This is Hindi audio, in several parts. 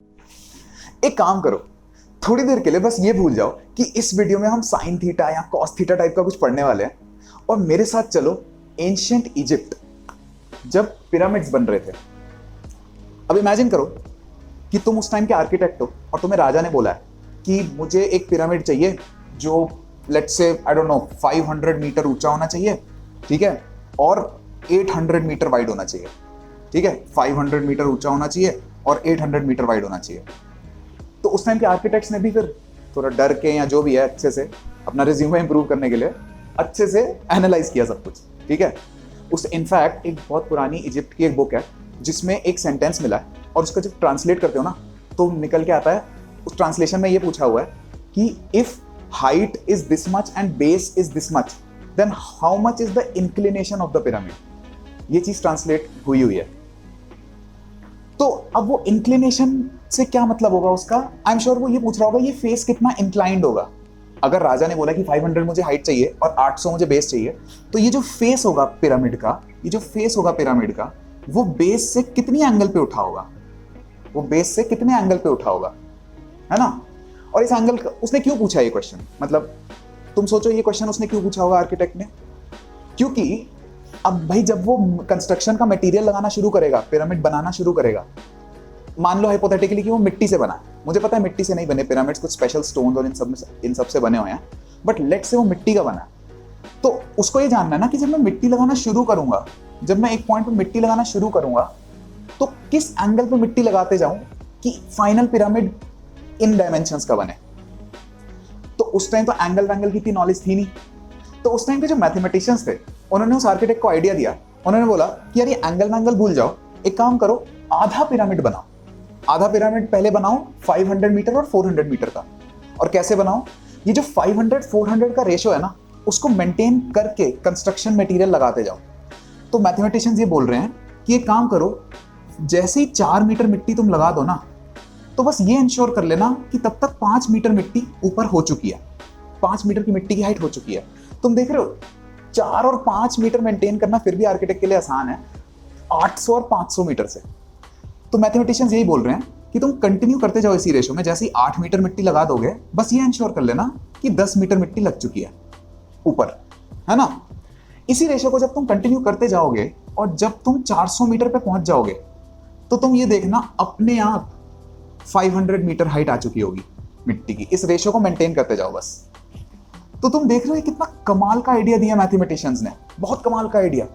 एक काम करो, थोड़ी देर के लिए बस ये भूल जाओ कि इस वीडियो में हम साइन थीटा या कॉस थीटा टाइप का कुछ पढ़ने वाले हैं और मेरे साथ चलो एंशिएंट इजिप्ट, जब पिरामिड्स बन रहे थे। अब इमेजिन करो कि तुम उस टाइम के आर्किटेक्ट हो और तुम्हें राजा ने बोला है कि मुझे एक पिरामिड चाहिए जो let's say I don't know 500 metre ऊंचा होना चाहिए, ठीक है, और 800 मीटर वाइड होना चाहिए, ठीक है, 500 मीटर ऊंचा होना चाहिए और 800 मीटर वाइड होना चाहिए। तो उस टाइम के आर्किटेक्ट्स ने भी फिर थोड़ा डर के या जो भी है अच्छे से अपना रिज्यूमे इंप्रूव करने के लिए अच्छे से एनालाइज किया सब कुछ, ठीक है। उस इनफैक्ट एक बहुत पुरानी इजिप्ट की एक बुक है जिसमें एक सेंटेंस मिला है और उसका जब ट्रांसलेट करते हो ना तो निकल के आता है, उस ट्रांसलेशन में ये पूछा हुआ है कि if height is this much and base is this much then how much is the inclination of the pyramid. ये चीज ट्रांसलेट हुई है। तो अब वो इंक्लिनेशन से क्या मतलब होगा उसका, आई एम श्योर वो ये पूछ रहा होगा ये फेस कितना इंक्लाइंड होगा। अगर राजा ने बोला कि 500 मुझे हाइट चाहिए और 800 मुझे बेस चाहिए, तो ये जो फेस होगा पिरामिड का, ये जो फेस होगा पिरामिड का, वो बेस से कितनी एंगल पे उठा होगा, वो बेस से कितने एंगल पे उठा होगा, है ना। और इस एंगल उसने क्यों पूछा ये क्वेश्चन, मतलब तुम सोचो ये क्वेश्चन उसने क्यों पूछा होगा आर्किटेक्ट ने। क्योंकि अब भाई जब वो कंस्ट्रक्शन का मटेरियल लगाना शुरू करेगा, पिरामिड बनाना शुरू करेगा, मान लो हाइपोथेटिकली कि वो मिट्टी से बना है, मुझे पता है मिट्टी से नहीं बने पिरामिड्स, कुछ स्पेशल स्टोन्स और इन सब से बने हुए हैं, बट लेट से वो मिट्टी का बना है, तो उसको ये जानना है ना कि जब मैं मिट्टी लगाना शुरू करूंगा, जब मैं एक पॉइंट पे मिट्टी लगाना शुरू करूंगा तो किस एंगल पे मिट्टी लगाते जाऊं कि फाइनल पिरामिड इन डायमेंशंस का बने। तो उस टाइम तो एंगल की इतनी नॉलेज थी नहीं, तो उस टाइम पे जो मैथमेटिशियंस थे उन्होंने उस आर्किटेक्ट को आइडिया दिया, उन्होंने बोला कि यार ये एंगल भूल जाओ, एक काम करो आधा पिरामिड बनाओ, आधा पिरामिड पहले बनाओ 500 मीटर और 400 मीटर का। और कैसे बनाओ, ये जो 500-400 का रेशो है ना उसको मेंटेन करके कंस्ट्रक्शन मटेरियल लगाते जाओ। तो मैथमेटिशियंस ये बोल रहे हैं कि एक काम करो, जैसे ही 4 मीटर मिट्टी तुम लगा दो ना, तो बस ये इंश्योर कर लेना कि तब तक 5 मीटर मिट्टी ऊपर हो चुकी है, 5 मीटर की मिट्टी की हाइट हो चुकी है। तुम देख रहे हो 4 और 5 मीटर मेंटेन करना फिर भी आर्किटेक्ट के लिए आसान है, 800 और 500 मीटर से। तो मैथमेटिशियंस यही बोल रहे हैं कि तुम कंटिन्यू करते जाओ इसी रेशो में, जैसे ही 8 मीटर मिट्टी लगा दोगे बस ये इंश्योर कर लेना कि 10 मीटर मिट्टी लग चुकी है ऊपर, है ना। इसी रेशो को जब तुम कंटिन्यू करते जाओगे और जब तुम 400 मीटर पे पहुंच जाओगे तो तुम ये देखना अपने आप 500 मीटर हाइट आ चुकी होगी मिट्टी की। इस रेशो को मेंटेन करते जाओ बस। तो तुम देख रहे हो कितना कमाल का आइडिया दिया मैथमेटिशियंस ने, बहुत कमाल का आइडिया।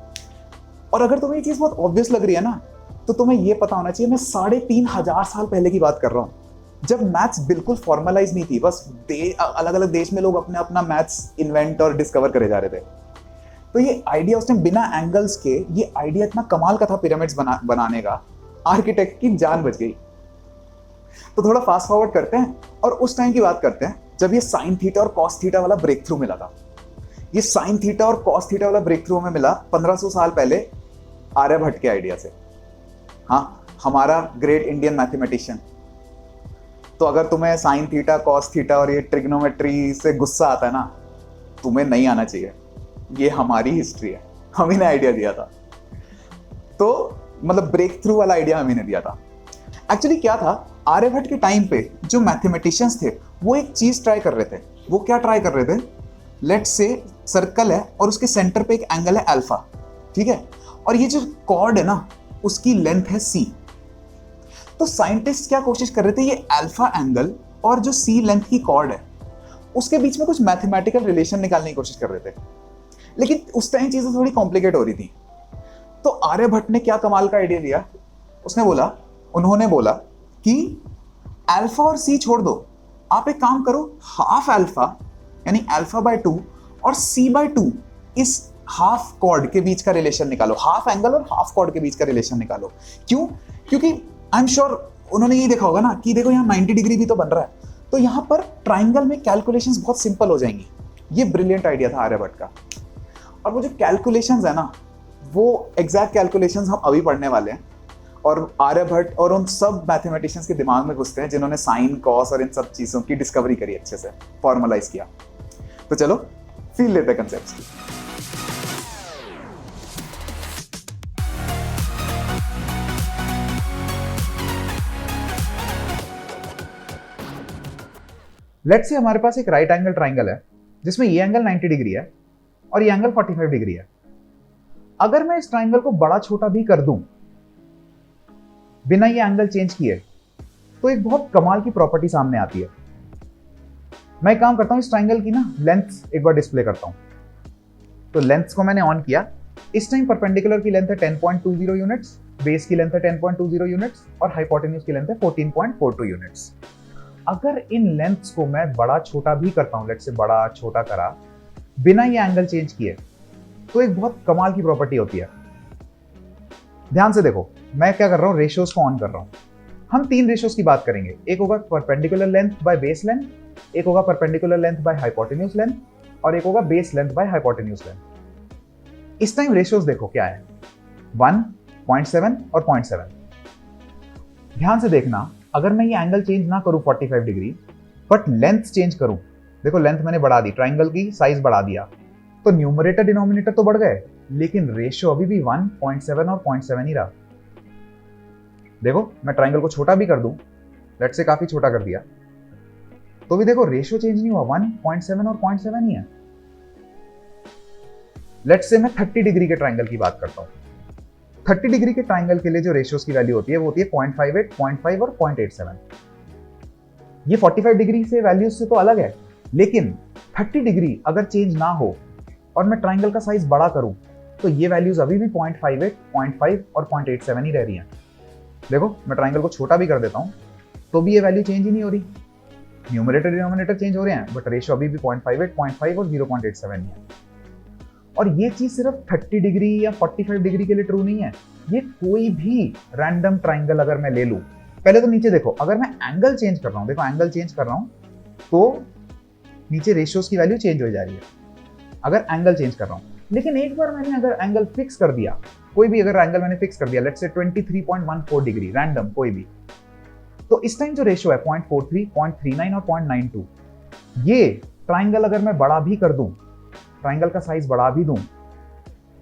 और अगर तुम्हें ये चीज बहुत ऑब्वियस लग रही है ना, तो तुम्हें ये पता होना चाहिए मैं 3500 साल पहले की बात कर रहा हूं, जब मैथ्स बिल्कुल फॉर्मलाइज नहीं थी, बस अलग अलग देश में लोग अपने अपना मैथ्स इन्वेंट और डिस्कवर करे जा रहे थे। तो ये आइडिया उसने बिना एंगल्स के, ये आइडिया इतना कमाल का था पिरामिड्स बनाने का, आर्किटेक्ट की जान बच गई। तो थोड़ा फास्ट फॉरवर्ड करते हैं और उस टाइम की बात करते हैं जब ये साइन थीटा और कॉस थीटा वाला ब्रेक थ्रू मिला था। ये साइन थीटा और कॉस थीटा वाला ब्रेक थ्रू हमें मिला 1500 साल पहले आर्यभट्ट के आइडिया से। हाँ, हमारा ग्रेट इंडियन मैथमेटिशियन। तो अगर तुम्हें साइन थीटा कॉस थीटा और ये ट्रिग्नोमेट्री से गुस्सा आता है ना, तुम्हें नहीं आना चाहिए, ये हमारी हिस्ट्री है, हम ही ने आइडिया दिया था। तो मतलब ब्रेक थ्रू वाला आइडिया हम ही ने दिया था। एक्चुअली क्या था, आर्यभट्ट के टाइम पे जो मैथमेटिशियंस थे वो एक चीज ट्राई कर रहे थे। वो क्या ट्राई कर रहे थे, लेट्स से सर्कल है और उसके सेंटर पे एक एंगल है अल्फा, ठीक है, और ये जो कॉर्ड है ना उसकी लेंथ है सी। तो साइंटिस्ट क्या कोशिश कर रहे थे, ये अल्फा एंगल और जो सी लेंथ की कॉर्ड है उसके बीच में कुछ मैथमेटिकल रिलेशन निकालने की कोशिश कर रहे थे, लेकिन उस टाइम चीजें थोड़ी कॉम्प्लिकेट हो रही थी। तो आर्यभट्ट ने क्या कमाल का आइडिया दिया, उन्होंने बोला कि अल्फा और सी छोड़ दो, आप एक काम करो, हाफ अल्फा यानी अल्फा बाय 2 और सी बाय 2 इस हाफ कॉर्ड के बीच का रिलेशन निकालो, हाफ एंगल और हाफ कॉर्ड के बीच का रिलेशन निकालो। क्यों? क्योंकि आई एम श्योर उन्होंने ये देखा होगा ना कि देखो यहाँ 90 डिग्री भी तो बन रहा है, तो यहाँ पर ट्राइंगल में कैलकुलेशंस बहुत सिंपल हो जाएंगी। ये ब्रिलियंट आइडिया था आर्यभट्ट का। और वो जो कैलकुलेशंस है ना, वो एग्जैक्ट कैलकुलेशंस हम अभी पढ़ने वाले हैं और आर्यभट्ट और उन सब मैथमेटिशियंस के दिमाग में घुसते हैं जिन्होंने साइन कॉस और इन सब चीजों की डिस्कवरी करी, अच्छे से फॉर्मलाइज किया। तो चलो फील लेते हैं कंसेप्ट्स की। लेट्स से हमारे पास एक राइट एंगल ट्राइंगल है जिसमें ये एंगल 90 डिग्री है और ये एंगल 45 डिग्री है। अगर मैं इस ट्राइंगल को बड़ा छोटा भी कर दूं बिना ये एंगल चेंज किए तो एक बहुत कमाल की प्रॉपर्टी सामने आती है। मैं एक काम करता हूं, इस ट्राइंगल की ना लेंथ एक बार डिस्प्ले करता हूं। तो लेंथ को मैंने ऑन किया। इस टाइम परपेंडिकुलर की लेंथ है 10.20 यूनिट्स, बेस की लेंथ है 10.20 यूनिट्स और हाइपोटेन्यूज की लेंथ है 14.42 यूनिट्स। अगर इन लेंथ्स को मैं बड़ा छोटा भी करता हूं, लेट्स से बड़ा छोटा करा बिना ये एंगल चेंज किए, तो एक बहुत कमाल की प्रॉपर्टी होती है। ध्यान से देखो, मैं क्या कर रहा हूं, रेशियोज को ऑन कर रहा हूं। हम तीन रेशियोज की बात करेंगे। एक होगा perpendicular length by base length, एक होगा perpendicular length by hypotenuse length और एक होगा base length by hypotenuse length. इस टाइम रेशियोज देखो क्या है, 1, 0.7 और 0.7। ध्यान से देखना, अगर मैं ये एंगल चेंज ना करूं 45 डिग्री बट लेंथ चेंज करूं, देखो लेंथ मैंने बढ़ा दी, ट्राइंगल की साइज बढ़ा दिया, तो न्यूमरेटर डिनोमिनेटर तो बढ़ गए लेकिन रेशियो अभी भी 1, 0.7 और 0.7 ही रहा। देखो मैं ट्राइंगल को छोटा भी कर दूं, लेट्स से काफी छोटा कर दिया, तो भी देखो रेशियो चेंज नहीं हुआ, 1, 0.7 और 0.7 ही है। लेट्स से मैं 30 डिग्री के ट्राइंगल की बात करता हूं। 30 डिग्री के ट्राइंगल के लिए जो रेशियोज की वैल्यू होती है वो होती है 0.58, 0.5 और 0.87। ये 45 डिग्री से वैल्यूज से तो अलग है, लेकिन 30 डिग्री अगर चेंज ना हो और मैं ट्राइंगल का साइज बड़ा करूं तो ये वैल्यूज अभी भी 0.58, 0.5 और 0.87 ही रह रही हैं। देखो मैं ट्राइंगल को छोटा भी कर देता हूं तो भी ये वैल्यू चेंज ही नहीं हो रही। न्यूमरेटर डिनोमिनेटर चेंज हो रहे हैं बट रेशियो अभी भी 0.58, 0.5 और 0.87 ही है। और ये चीज सिर्फ 30 डिग्री या 45 डिग्री के लिए ट्रू नहीं है, ये कोई भी रैंडम ट्राइंगल अगर मैं ले लूं, पहले तो नीचे देखो, अगर मैं एंगल चेंज कर रहा हूं, देखो एंगल चेंज कर रहा हूं तो नीचे रेशियोज की वैल्यू चेंज हो जा रही है अगर एंगल चेंज कर रहा हूं। लेकिन एक बार मैंने अगर एंगल फिक्स कर दिया, कोई भी अगर एंगल मैंने फिक्स कर दिया, लेट्स से 23.14 डिग्री रैंडम कोई भी, तो इस टाइम जो रेशियो है 0.43, 0.39 और 0.92, ये ट्राइंगल अगर मैं बड़ा भी कर दूं, ट्राइंगल का साइज बढ़ा भी दूं,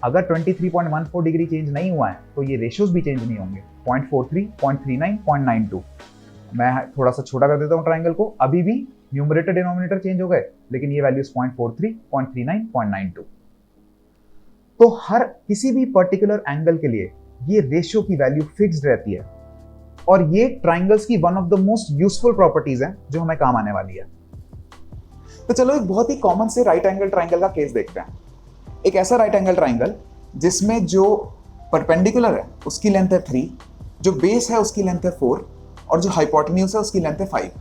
अगर 23.14 डिग्री चेंज नहीं हुआ है तो ये रेशियोज भी चेंज नहीं होंगे। 0.43, 0.39, 0.92। मैं थोड़ा सा छोटा कर देता हूं ट्राइंगल को, अभी भी न्यूमरेटर डिनोमिनेटर चेंज हो गए लेकिन ये वैल्यूज 0.43, 0.39, 0.92। तो हर किसी भी पर्टिकुलर एंगल के लिए ये रेशियो की वैल्यू फिक्स्ड रहती है और ये ट्राइंगल्स की one of the most useful properties है जो हमें काम आने वाली है। तो चलो एक बहुत ही कॉमन से राइट एंगल ट्राइंगल का केस देखते हैं। एक ऐसा राइट एंगल ट्राइंगल जिसमें जो परपेंडिकुलर है उसकी लेंथ है 3, जो बेस है उसकी लेंथ है 4 और जो हाइपोटेन्यूज है उसकी लेंथ है 5।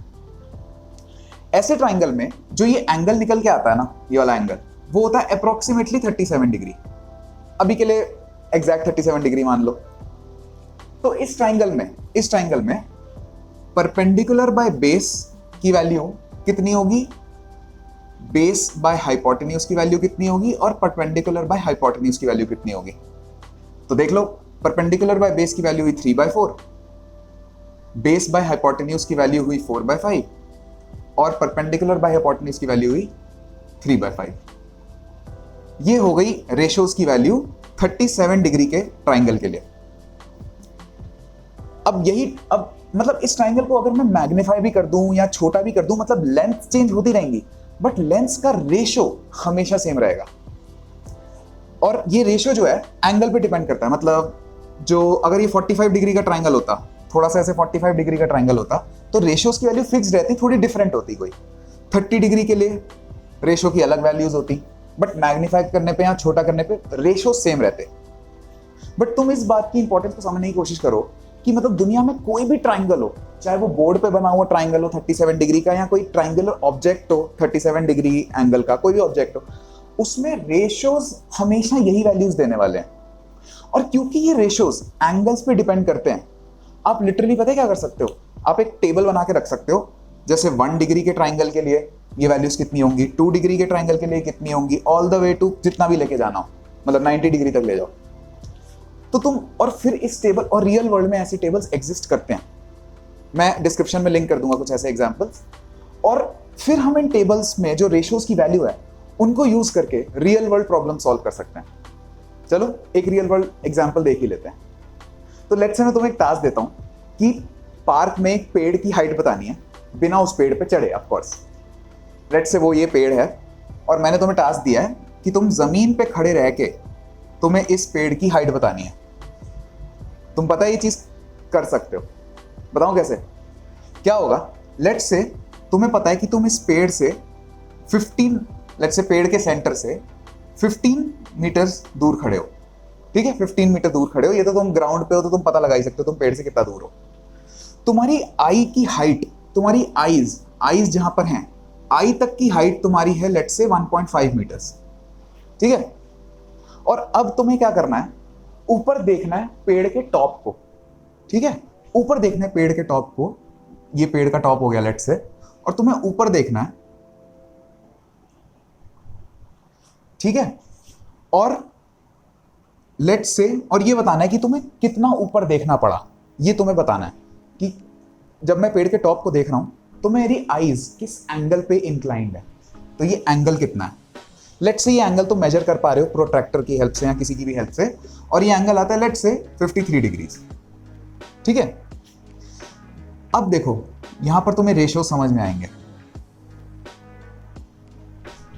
ऐसे ट्राइंगल में जो ये एंगल निकल के आता है ना, ये वाला एंगल, वो होता है अप्रोक्सीमेटली 37 डिग्री। अभी के लिए एग्जैक्ट 37 डिग्री मान लो। तो इस ट्राइंगल में परपेंडिकुलर बाय बेस की वैल्यू कितनी होगी, बेस बाय हाइपोटेन्यूज की वैल्यू कितनी होगी और परपेंडिकुलर बाय हाइपोटेन्यूज की वैल्यू कितनी होगी। तो देख लो, परपेंडिकुलर बाय बेस की वैल्यू हुई 3/4, बेस बाय हाइपोटेन्यूज की वैल्यू हुई 4/5 और परपेंडिकुलर बाय हाइपोटेन्यूज की वैल्यू हुई 3/5। ये हो गई रेशियोज की वैल्यू 37 डिग्री के ट्राइंगल के लिए। अब मतलब इस ट्राइंगल को अगर मैं मैग्नीफाई भी कर दूं या छोटा भी कर दूं, मतलब लेंथ चेंज होती रहेंगी बट लेंथ का रेशियो हमेशा सेम रहेगा। और ये रेशियो जो है एंगल पे डिपेंड करता है। मतलब जो अगर ये 45 डिग्री का ट्राइंगल होता, थोड़ा सा ऐसे 45 डिग्री का ट्राइंगल होता, तो रेशियोज की वैल्यू फिक्स्ड रहती, थोड़ी डिफरेंट होती। कोई 30 डिग्री के लिए रेशियो की अलग वैल्यूज होती, बट मैग्नीफाई करने पे या छोटा करने पे रेशियो सेम रहते। बट तुम इस बात की इंपॉर्टेंस को समझने की कोशिश करो कि मतलब दुनिया में कोई भी ट्राइंगल हो, चाहे वो बोर्ड पे बना हुआ ट्राइंगल हो 37 डिग्री का या कोई ट्राइंगुलर ऑब्जेक्ट हो 37 डिग्री एंगल का, कोई भी ऑब्जेक्ट हो, उसमें रेशियोज हमेशा यही वैल्यूज देने वाले हैं। और क्योंकि ये रेशियोज एंगल्स पे डिपेंड करते हैं, आप लिटरली पता है क्या कर सकते हो, आप एक टेबल बना के रख सकते हो। जैसे 1 डिग्री के ट्राइंगल के लिए ये वैल्यूज कितनी होंगी, 2 डिग्री के ट्राइंगल के लिए कितनी होंगी, ऑल द वे टू जितना भी लेके जाना हो, मतलब 90 डिग्री तक ले जाओ। तो तुम, और फिर इस टेबल, और रियल वर्ल्ड में ऐसी टेबल्स एग्जिस्ट करते हैं, मैं डिस्क्रिप्शन में लिंक कर दूंगा कुछ ऐसे एग्जांपल्स। और फिर हम इन टेबल्स में जो रेशियोज की वैल्यू है उनको यूज करके रियल वर्ल्ड प्रॉब्लम सॉल्व कर सकते हैं। चलो एक रियल वर्ल्ड एग्जांपल देख ही लेते हैं। तो लेट्स से मैं तुम्हें एक टास्क देता हूं कि पार्क में एक पेड़ की हाइट बतानी है बिना उस पेड़ पे चढ़े, ऑफ कोर्स। लेट्स से वो ये पेड़ है और मैंने तुम्हें टास्क दिया है कि तुम जमीन पे खड़े रह के तुम्हें इस पेड़ की हाइट बतानी है। तुम पता है ये चीज कर सकते हो, बताओ कैसे। क्या होगा, लेट्स से तुम्हें पता है कि तुम इस पेड़ से 15, लेट्स से पेड़ के सेंटर से 15 मीटर्स दूर खड़े हो, ठीक है, 15 मीटर दूर खड़े हो। ये तो तुम ग्राउंड पे हो तो तुम पता लगा ही सकते हो तुम पेड़ से कितना दूर हो। तुम्हारी आई की हाइट, तुम्हारी आईज जहां पर हैं, आई तक की हाइट तुम्हारी है लेट्स से 1.5 मीटर्स, ठीक है। और अब तुम्हें क्या करना है, ऊपर देखना है पेड़ के टॉप को, ठीक है, ऊपर देखना है पेड़ के टॉप को। ये पेड़ का टॉप हो गया लेट्स से, और तुम्हें ऊपर देखना है, ठीक है। और लेट्स से, और ये बताना है कि तुम्हें कितना ऊपर देखना पड़ा। ये तुम्हें बताना है कि जब मैं पेड़ के टॉप को देख रहा हूं तो मेरी आईज किस एंगल पे इंक्लाइंड है, तो ये एंगल कितना है। लेट्स से ये एंगल तुम मेजर कर पा रहे हो प्रोट्रैक्टर की हेल्प से या किसी की भी हेल्प से, और ये एंगल आता है लेट्स से 53 डिग्रीज, ठीक है। अब देखो यहां पर तुम्हें रेशियो समझ में आएंगे।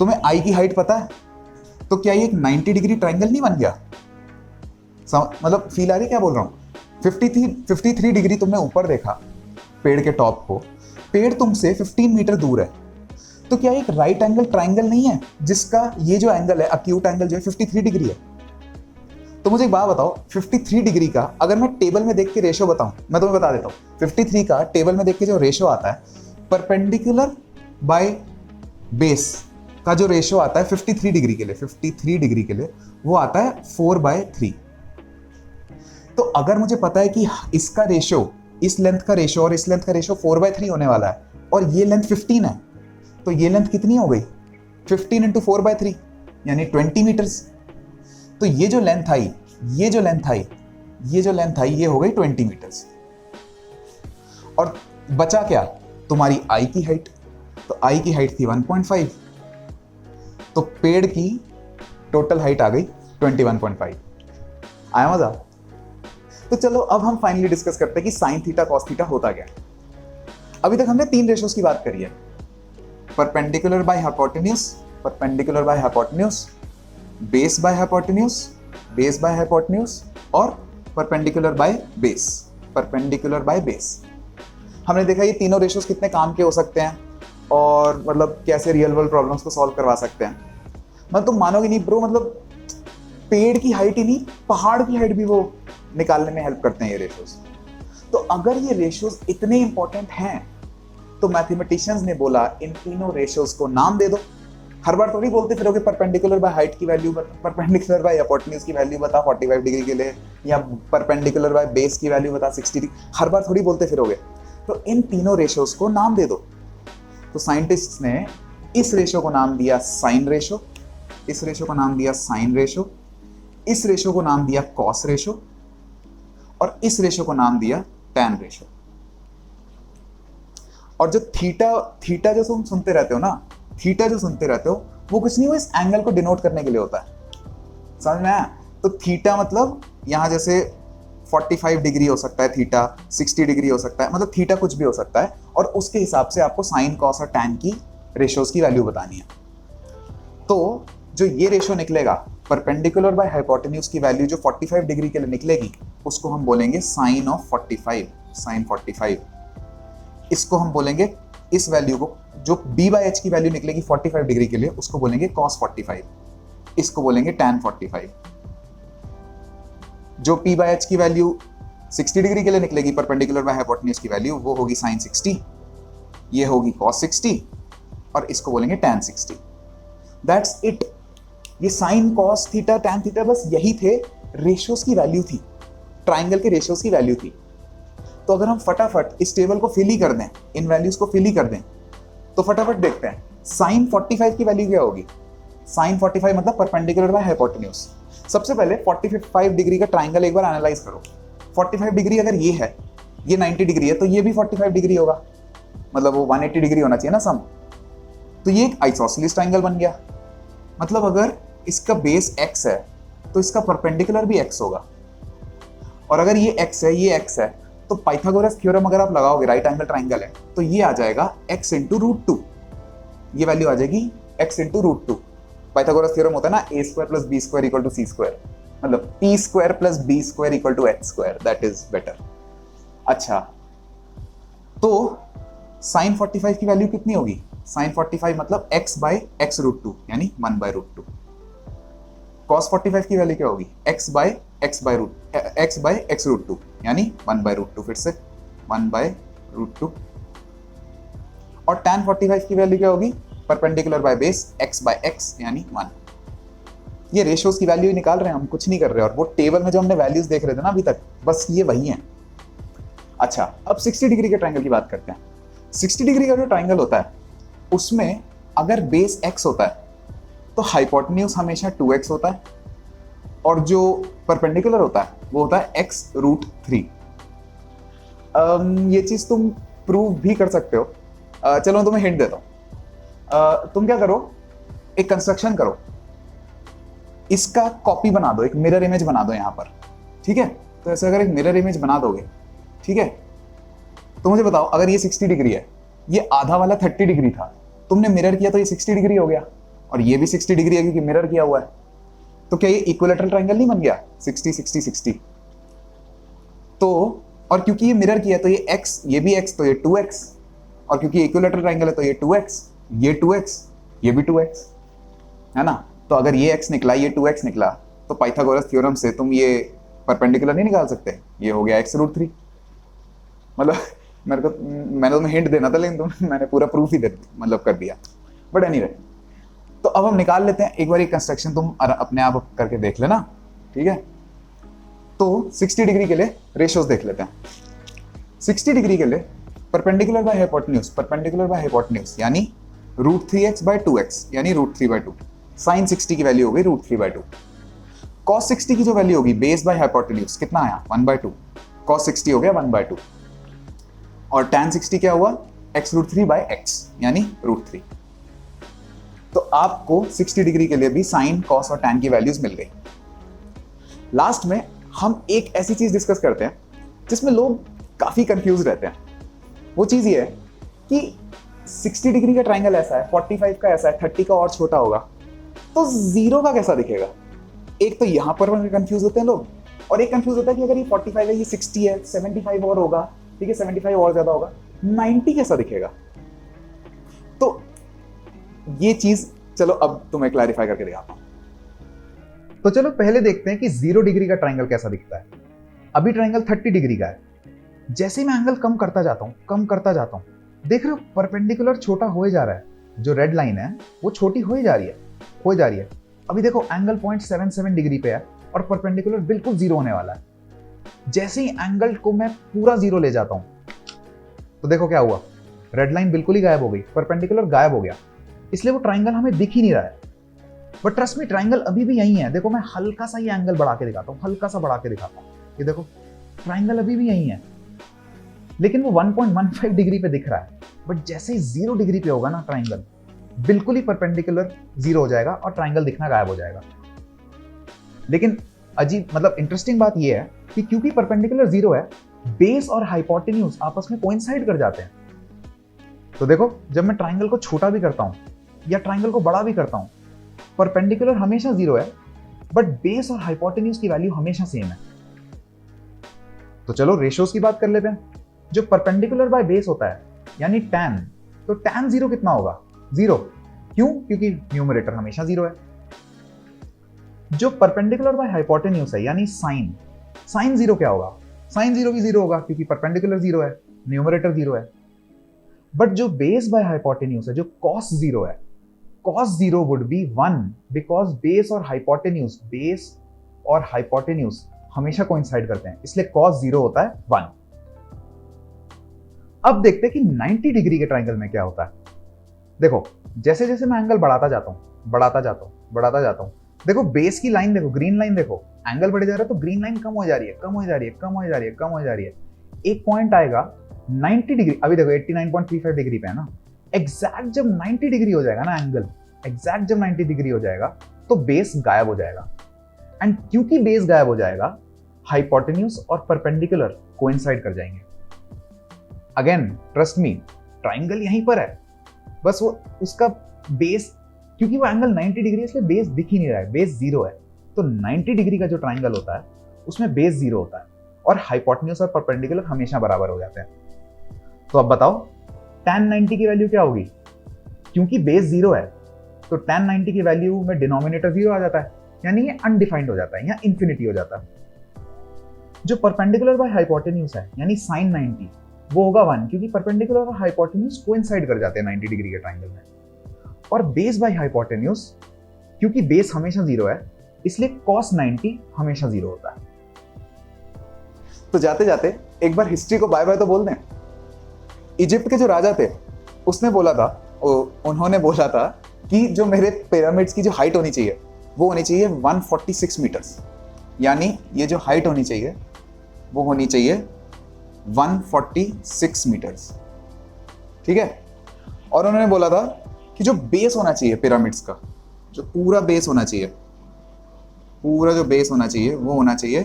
तुम्हें आई की हाइट पता है, तो क्या ये एक 90 डिग्री ट्राइंगल नहीं बन गया। मतलब फील आ रही क्या बोल रहा हूं। 53 डिग्री तुमने ऊपर देखा पेड़ के टॉप को, पेड़ तुमसे 15 मीटर दूर है, तो क्या एक राइट एंगल ट्राइंगल नहीं है जिसका ये जो एंगल है, अक्यूट एंगल जो है 53 डिग्री है। तो मुझे एक बात बताओ, 53 डिग्री का अगर मैं टेबल में देख के रेशियो बताऊं, मैं तुम्हें बता देता हूं, 53 का टेबल में देख के जो रेशियो आता है परपेंडिकुलर बाय बेस का जो रेशियो आता है 53 डिग्री के लिए, 53 डिग्री के लिए वो आता है 4/3। तो अगर मुझे पता है कि इसका रेशियो, इस लेंथ का रेशियो और इस लेंथ का रेशियो 4/3 होने वाला है, और ये लेंथ 15 है, तो ये लेंथ कितनी हो गई, 15 इंटू 4/3 यानी 20 मीटर्स। तो ये जो लेंथ आई, ये जो लेंथ आई, ये जो लेंथ आई, ये हो गई 20 मीटर्स। और बचा क्या, तुम्हारी आई की हाइट। तो आई की हाइट थी 1.5, तो पेड़ की टोटल हाइट आ गई 21.5। आया मजा। तो चलो अब हम फाइनली डिस्कस करते हैं कि साइन थीटा कॉस थीटा होता क्या है। अभी तक हमने 3 रेशियोज की बात करी है, perpendicular by hypotenuse, perpendicular by hypotenuse, base by hypotenuse, base by hypotenuse, और perpendicular by base, perpendicular by base. हमने देखा ये तीनों रेशियोज कितने काम के हो सकते हैं और मतलब कैसे रियल वर्ल्ड प्रॉब्लम्स को सॉल्व करवा सकते हैं। मतलब तुम मानोगे नहीं ब्रो, मतलब पेड़ की हाइट ही नहीं, पहाड़ की हाइट भी वो निकालने में हेल्प करते हैं ये रेशियोज। तो अगर ये रेशियोज इतने इंपॉर्टेंट हैं तो मैथमेटिशियंस ने बोला इन तीनों रेशियोज को नाम दे दो। हर बार थोड़ी बोलते फिरोगे परपेंडिकुलर बाय हाइट की वैल्यू बता, परपेंडिकुलर बाय हाइपोटेन्यूज की वैल्यू बता 45 डिग्री के लिए, या परपेंडिकुलर बाय बेस की वैल्यू बता 60 डिग्री। हर बार थोड़ी बोलते फिरोगे। तो इन तीनों रेशियोज को नाम दे दो। तो साइंटिस्ट्स ने इस रेशियो को नाम दिया साइन रेशियो, इस रेशियो को नाम दिया साइन रेशियो, इस रेशियो को नाम दिया कॉस रेशियो, और इस रेशियो को नाम दिया टैन रेशियो। और जो थीटा जो तुम सुनते रहते हो ना, थीटा जो सुनते रहते हो वो कुछ नहीं, वो इस एंगल को डिनोट करने के लिए होता है। समझ में आया। तो थीटा मतलब यहां जैसे 45 डिग्री हो सकता है थीटा, 60 डिग्री हो सकता है, मतलब थीटा कुछ भी हो सकता है, और उसके हिसाब से आपको साइन कॉस और टैन की रेशियोज की वैल्यू बतानी है। तो जो ये रेशियो निकलेगा परपेंडिकुलर बाय हाइपोटेन्यूज की वैल्यू जो 45 डिग्री के लिए निकलेगी उसको हम बोलेंगे साइन ऑफ 45, साइन 45। इसको हम बोलेंगे, इस वैल्यू को जो b बाय h की वैल्यू निकलेगी 45 डिग्री के लिए उसको बोलेंगे cos 45, इसको बोलेंगे tan 45। जो p बाय h की वैल्यू 60 डिग्री के लिए निकलेगी परपेंडिकुलर बाय हाइपोटेन्यूज की वैल्यू, वो होगी sin 60, ये होगी cos 60, और इसको बोलेंगे tan 60। That's it. ये sine cos theta tan theta बस यही थे, रेशियोज की वैल्यू थी, ट्राइंगल के रेशियोज की वैल्यू थी। तो अगर हम फटाफट इस टेबल को फिल ही कर दें, इन वैल्यूज को फिल ही कर दें, तो फटाफट देखते हैं साइन 45 की वैल्यू क्या होगी। साइन 45 मतलब परपेंडिकुलर बाय हाइपोटेन्यूज। सबसे पहले 45 डिग्री का ट्राइंगल एक बार एनालाइज करो। 45 डिग्री अगर ये है, ये 90 डिग्री है, तो ये भी 45 डिग्री होगा, मतलब वो 180 डिग्री होना चाहिए ना सम। तो ये एक आइसोसेलेस ट्राइंगल बन गया। मतलब अगर इसका बेस x है तो इसका परपेंडिकुलर भी x होगा, और अगर ये x है, ये x है, तो पाइथागोरस थ्योरम अगर आप लगाओगे, राइट एंगल ट्राइंगल है, तो ये आ जाएगा x इंटू √2। ये वैल्यू आ जाएगी x into root two. Pythagoras theorem होता है ना a square plus B square equal to C square, मतलब p square plus B square equal to h square, that is better. अच्छा, तो साइन 45 की वैल्यू कितनी होगी? साइन 45 मतलब x by X root two यानी 1 बाय रूट टू। कॉस 45 की वैल्यू क्या होगी? x by X root two यानी 1 बाय रूट टू, फिर से 1 बाय रूट टू। और tan 45 की वैल्यू क्या होगी? Perpendicular by base x by X यानी 1। ये रेशियोज की वैल्यू ही निकाल रहे हैं हम, कुछ नहीं कर रहे। और वो टेबल में जो हमने वैल्यूज देख रहे थे ना अभी तक, बस ये वही है। अच्छा, अब 60 डिग्री के ट्रायंगल की बात करते हैं। 60 डिग्री का जो ट्रायंगल होता है उसमें अगर बेस x होता है तो हाइपोटेन्यूज हमेशा 2x होता है, और जो परपेंडिकुलर होता है वो होता है x रूट 3। ये चीज तुम प्रूव भी कर सकते हो। चलो मैं तुम्हें हिंट देता हूं। तुम क्या करो, एक कंस्ट्रक्शन करो, इसका कॉपी बना दो, एक मिरर इमेज बना दो यहां पर, ठीक है? तो ऐसे अगर एक मिरर इमेज बना दोगे, ठीक है, तो मुझे बताओ अगर ये 60 डिग्री है, ये आधा वाला 30 डिग्री था, तुमने मिरर किया तो ये 60 डिग्री हो गया, और ये भी 60 डिग्री है क्योंकि मिरर किया हुआ है। तो क्या ये इक्विलैटरल ट्रायंगल नहीं बन गया? 60 60 60। तो और क्योंकि ये मिरर किया तो ये x, ये भी x, तो ये 2x, और क्योंकि इक्विलैटरल ट्रायंगल है तो ये 2x, ये 2x, ये भी 2x, है ना? तो अगर ये x निकला, ये 2x निकला, तो पाइथागोरस थ्योरम से तुम ये परपेंडिकुलर नहीं निकाल सकते? ये हो गया x रूट 3। मतलब मैंने तुम्हें हिंट देना था, लेकिन मैंने पूरा प्रूफ ही कर दिया। बट एनीवे, तो अब हम निकाल लेते हैं। एक बार ये कंस्ट्रक्शन तुम अपने आप करके देख लेना, ठीक है? तो 60 डिग्री के लिए रेशियोज देख लेते हैं। 60 डिग्री के लिए परपेंडिकुलर बाय हाइपोटेन्यूज यानी रूट 3x बाय 2x यानी रूट 3 बाय 2। साइन 60 की वैल्यू हो गई रूट 3 बाय 2। कॉस 60 की जो वैल्यू होगी बेस बाय हाइपोटेन्यूज कितना आया? 1 बाय 2। कॉस 60 हो गया 1 बाय 2। और tan 60 क्या हुआ? x रूट 3 बाय एक्स यानी रूट 3। तो आपको 60 डिग्री के लिए भी साइन, कॉस और tan की वैल्यूज मिल गई। लास्ट में हम एक ऐसी चीज डिस्कस करते हैं जिसमें लोग काफी कंफ्यूज रहते हैं। वो चीज ये है कि 60 डिग्री का ट्रायंगल ऐसा है, 45 का ऐसा है, 30 का और छोटा होगा, तो 0 का कैसा दिखेगा? एक तो यहां पर कंफ्यूज होते हैं लोग, और एक कंफ्यूज होता है कि अगर ये 45 है, ये 60 है, 75 और होगा, ठीक है, 75 और ज्यादा होगा, 90 कैसा दिखेगा? तो ये चीज चलो अब तुम्हें क्लैरिफाई करके दिखाता हूं। तो चलो पहले देखते हैं कि 0 डिग्री का ट्रायंगल कैसा दिखता है। अभी ट्रायंगल 30 डिग्री का है। जैसे ही मैं एंगल कम करता जाता हूं, देख रहे हो परपेंडिकुलर छोटा हो जा रहा है, जो रेड लाइन है वो छोटी हो जा रही है। अभी देखो एंगल 0.77 डिग्री पे है और परपेंडिकुलर बिल्कुल 0 होने वाला है। जैसे ही एंगल को मैं पूरा 0 ले जाता हूं, तो देखो क्या हुआ, रेड लाइन बिल्कुल ही गायब हो गई, परपेंडिकुलर गायब हो गया, इसलिए वो ट्रायंगल हमें दिख ही नहीं रहा है। बट ट्रस्ट मी, ट्रायंगल अभी भी यही है। देखो मैं हल्का सा ये एंगल बढ़ा के दिखाता हूं, ये देखो ट्रायंगल अभी भी यही है, लेकिन वो 1.15 डिग्री पे दिख रहा है। बट जैसे ही 0 डिग्री पे होगा ना, ट्रायंगल बिल्कुल ही परपेंडिकुलर 0 हो जाएगा और ट्रायंगल दिखना गायब हो जाएगा। लेकिन अजीब इंटरेस्टिंग बात ये है कि क्योंकि परपेंडिकुलर 0 है, बेस और हाइपोटेन्यूज आपस में कोइंसाइड कर जाते हैं। तो देखो जब मैं ट्रायंगल को छोटा भी करता हूं या ट्रायंगल को बड़ा भी करता हूं, परपेंडिकुलर हमेशा 0 है, बट बेस और हाइपोटेन्यूज की वैल्यू हमेशा सेम है। तो चलो रेशियोज की बात कर लेते हैं। जो परपेंडिकुलर बाय बेस होता है यानी tan, तो tan 0 कितना होगा? 0। क्यों? क्योंकि न्यूमरेटर हमेशा 0 है। जो परपेंडिकुलर बाय हाइपोटेन्यूज है यानी sin 0 क्या होगा? sin 0 भी 0 होगा क्योंकि परपेंडिकुलर 0 है, न्यूमरेटर 0 है। बट जो बेस बाय हाइपोटेन्यूज है, जो cos 0 है, cos 0 would be 1 because base और हाइपोटेन्यूज हमेशा कोइंसाइड करते हैं, इसलिए cos 0 होता है 1। अब देखते हैं कि 90 डिग्री के ट्रायंगल में क्या होता है। देखो जैसे जैसे मैं एंगल बढ़ाता जाता हूं, देखो बेस की लाइन देखो, ग्रीन लाइन देखो, एंगल बढ़े जा रहा है तो ग्रीन लाइन कम हो जा रही है। एक पॉइंट आएगा 90 डिग्री, अभी देखो 89.35 डिग्री पे है ना, एग्जैक्ट जब 90 डिग्री हो जाएगा ना एंगल, तो बेस गायब हो जाएगा। एंड क्योंकि बेस गायब हो जाएगा, हाइपोटेन्यूज और परपेंडिकुलर कोइंसाइड कर जाएंगे। अगेन ट्रस्ट मी, ट्रायंगल यहीं पर है, बस वो उसका बेस, क्योंकि वो एंगल 90 डिग्री है इसलिए बेस दिख ही नहीं रहा है, बेस 0 है। तो 90 डिग्री का जो ट्राइंगल होता है उसमें बेस 0 होता है और हाइपोटेन्यूज और परपेंडिकुलर हमेशा बराबर हो जाते हैं। तो अब बताओ tan 90 की वैल्यू क्या होगी? क्योंकि बेस 0 है तो tan 90 की वैल्यू में डिनोमिनेटर 0 आ जाता है, यानी ये अनडिफाइंड हो जाता है या इंफिनिटी हो जाता है। जो परपेंडिकुलर बाय हाइपोटेन्यूज है यानी sin 90 वो होगा 1, क्योंकि परपेंडिकुलर और हाइपोटेन्यूज कोइंसाइड कर जाते हैं 90 डिग्री के ट्राइंगल में। और बेस बाय हाइपोटेन्यूज, क्योंकि बेस हमेशा 0 है इसलिए cos 90 हमेशा 0 होता है। तो जाते जाते एक बार हिस्ट्री को बाय बाय तो बोल दें। इजिप्ट के जो राजा थे उसने बोला था, उन्होंने बोला था कि जो मेरे पिरामिड्स की जो हाइट होनी चाहिए वो होनी चाहिए 146 मीटर्स, यानी ये जो हाइट होनी चाहिए वो होनी चाहिए 146 मीटर्स, ठीक है। और उन्होंने बोला था कि जो बेस होना चाहिए पिरामिड्स का, जो पूरा बेस होना चाहिए, पूरा जो बेस होना चाहिए वो होना चाहिए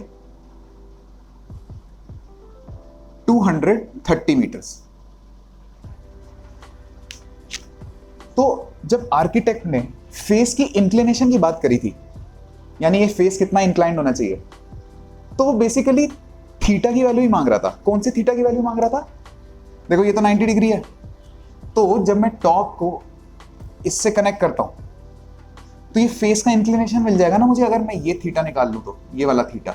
230 मीटर्स। तो जब आर्किटेक्ट ने फेस की इंक्लिनेशन की बात करी थी, यानी ये फेस कितना इंक्लाइंड होना चाहिए, तो वो बेसिकली थीटा की वैल्यू ही मांग रहा था। कौन सी थीटा की वैल्यू मांग रहा था? देखो ये तो 90 डिग्री है, तो जब मैं टॉप को इससे कनेक्ट करता हूं तो ये फेस का इंक्लिनेशन मिल जाएगा ना मुझे। अगर मैं ये थीटा निकाल लूं तो ये वाला थीटा,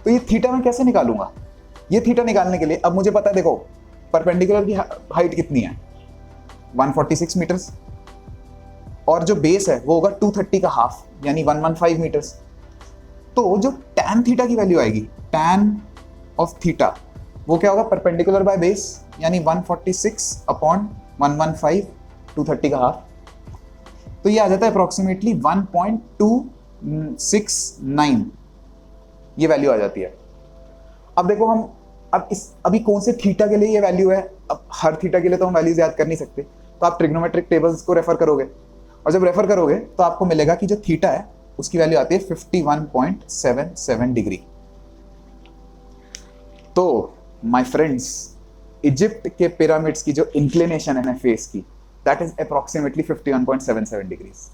तो ये थीटा मैं कैसे निकालूंगा? ये थीटा निकालने के लिए अब मुझे पता है, देखो परपेंडिकुलर की हाइट कितनी है 146 मीटर्स, और जो बेस है वो होगा 230 का हाफ यानी 115 मीटर्स। तो जो tan थीटा की वैल्यू आएगी, tan ऑफ थीटा, वो क्या होगा? परपेंडिकुलर बाय बेस यानी 146 अपॉन 115, 230 का हाफ। तो ये आ जाता है अप्रोक्सीमेटली 1.269, ये वैल्यू आ जाती है। अब देखो हम अभी कौन से थीटा के लिए ये वैल्यू है, अब हर थीटा के लिए तो हम वैल्यूज याद कर नहीं सकते, तो आप ट्रिग्नोमेट्रिक टेबल्स को रेफर करोगे, और जब रेफर करोगे तो आपको मिलेगा कि जो थीटा है उसकी वैल्यू आती है 51.77 डिग्री। तो माय फ्रेंड्स, इजिप्ट के पिरामिड्स की जो इंक्लिनेशन है फेस की, दैट इज अप्रोक्सीमेटली 51.77 डिग्रीज।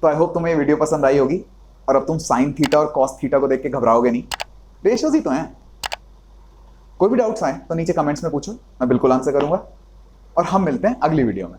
तो आई होप तुम्हें ये वीडियो पसंद आई होगी, और अब तुम साइन थीटा और कॉस थीटा को देख के घबराओगे नहीं, रेशियोज ही तो हैं। कोई भी डाउट्स आए तो नीचे कमेंट्स में पूछो, मैं बिल्कुल आंसर करूंगा, और हम मिलते हैं अगली वीडियो में।